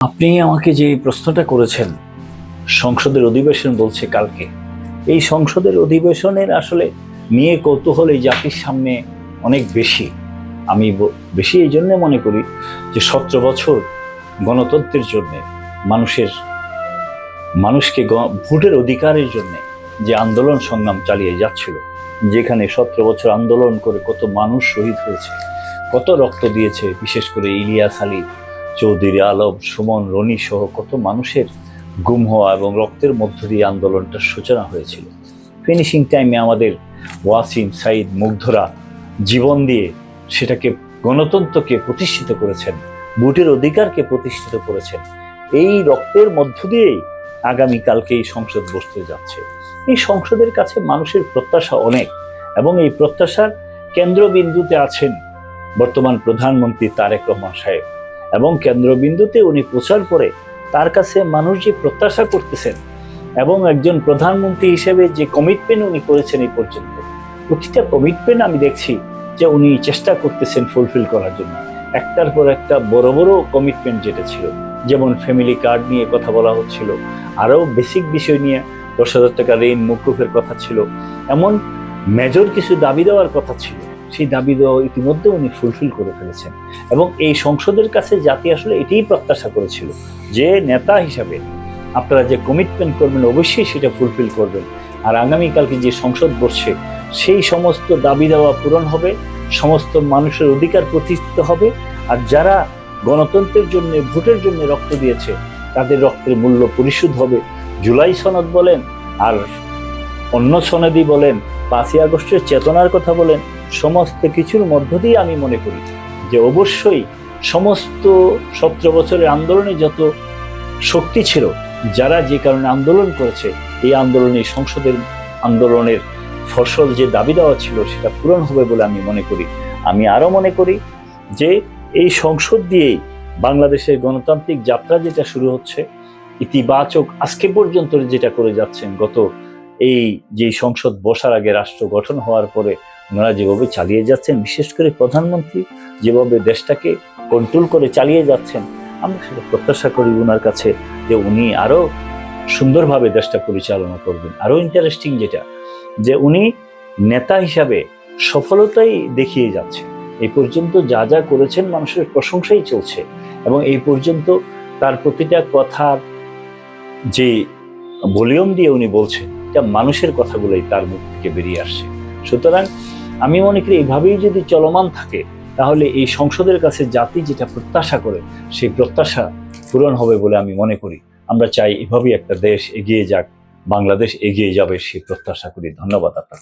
আপনি আমাকে যে প্রশ্নটা করেছেন, সংসদের অধিবেশন বলছে কালকে। এই সংসদের অধিবেশনের আসলে নিয়ে কৌতূহল এই জাতির সামনে অনেক বেশি। আমি বেশি এই জন্য মনে করি যে 17 বছর গণতন্ত্রের জন্য মানুষকে ভোটের অধিকারের জন্য যে আন্দোলন সংগ্রাম চালিয়ে যাচ্ছিল, যেখানে 17 বছর আন্দোলন করে কত মানুষ শহীদ হয়েছে, কত রক্ত দিয়েছে, বিশেষ করে ইলিয়াস আলী, চৌধুরী আলম, সুমন, রনি সহ কত মানুষের গুম হওয়া এবং রক্তের মধ্য দিয়ে আন্দোলনটার সূচনা হয়েছিল। ফিনিশিং টাইমে আমাদের ওয়াসিম, সাইদ, মুগ্ধরা জীবন দিয়ে সেটাকে, গণতন্ত্রকে প্রতিষ্ঠিত করেছেন, ভোটের অধিকারকে প্রতিষ্ঠিত করেছেন। এই রক্তের মধ্য দিয়েই আগামীকালকে এই সংসদ বসতে যাচ্ছে। এই সংসদের কাছে মানুষের প্রত্যাশা অনেক, এবং এই প্রত্যাশার কেন্দ্রবিন্দুতে আছেন বর্তমান প্রধানমন্ত্রী তারেক রহমান সাহেব। এবং কেন্দ্রবিন্দুতে উনি পৌঁছার পরে তার কাছে মানুষ যে প্রত্যাশা করতেছেন এবং একজন প্রধানমন্ত্রী হিসেবে যে কমিটমেন্ট উনি করেছেন এই পর্যন্ত, প্রতিটা কমিটমেন্ট আমি দেখছি যে উনি চেষ্টা করতেছেন ফুলফিল করার জন্য। একটার পর একটা বড় বড় কমিটমেন্ট যেটা ছিল, যেমন ফ্যামিলি কার্ড নিয়ে কথা বলা হচ্ছিল, আরও বেসিক বিষয় নিয়ে 10,000 টাকা ঋণ মকুফের কথা ছিল, এমন মেজর কিছু দাবি দেওয়ার কথা ছিল। সেই দাবি দেওয়া ইতিমধ্যে উনি ফুলফিল করে ফেলেছেন। এবং এই সংসদের কাছে জাতি আসলে এটাই প্রত্যাশা করেছিল যে নেতা হিসাবে আপনারা যে কমিটমেন্ট করবেন অবশ্যই সেটা ফুলফিল করবেন। আর আগামীকালকে যে সংসদ বসছে সেই সমস্ত দাবি দেওয়া পূরণ হবে, সমস্ত মানুষের অধিকার প্রতিষ্ঠিত হবে। আর যারা গণতন্ত্রের জন্য, ভোটের জন্য রক্ত দিয়েছে তাদের রক্তের মূল্য পরিশোধ হবে। জুলাই সনদ বলেন আর অন্য সনদই বলেন, 5ই আগস্টের চেতনার কথা বলেন, সমস্ত কিছুর মধ্য দিয়ে আমি মনে করি যে অবশ্যই সমস্ত 17 বছরের আন্দোলনে যত শক্তি ছিল, যারা যে কারণে আন্দোলন করেছে, এই আন্দোলনে, সংসদের আন্দোলনের ফসল যে দাবি দেওয়া ছিল সেটা পূরণ হবে বলে আমি মনে করি। আমি আরো মনে করি যে এই সংসদ দিয়েই বাংলাদেশের গণতান্ত্রিক যাত্রা যেটা শুরু হচ্ছে, ইতিবাচক আজকে পর্যন্ত যেটা করে যাচ্ছেন, গত এই যে সংসদ বসার আগে রাষ্ট্র গঠন হওয়ার পরে ওনারা যেভাবে চালিয়ে যাচ্ছেন, বিশেষ করে প্রধানমন্ত্রী যেভাবে দেশটাকে কন্ট্রোল করে চালিয়ে যাচ্ছেন, আমরা সেটা প্রত্যাশা করি ওনার কাছে যে উনি আরো সুন্দরভাবে দেশটা পরিচালনা করবেন। আরো ইন্টারেস্টিং যেটা, যে উনি নেতা হিসাবে সফলতাই দেখিয়ে যাচ্ছে। এই পর্যন্ত যা যা করেছেন মানুষের প্রশংসাই চলছে, এবং এই পর্যন্ত তার প্রতিটা কথার যে ভলিউম দিয়ে উনি বলছেন, এটা মানুষের কথাগুলোই তার মুখ থেকে বেরিয়ে আসছে। সুতরাং আমি মনে করি এইভাবেই যদি চলমান থাকে তাহলে এই সংসদের কাছে জাতি যেটা প্রত্যাশা করে সেই প্রত্যাশা পূরণ হবে বলে আমি মনে করি। আমরা চাই এভাবেই একটা দেশ এগিয়ে যাক, বাংলাদেশ এগিয়ে যাবে, সেই প্রত্যাশা করি। ধন্যবাদ আপনাকে।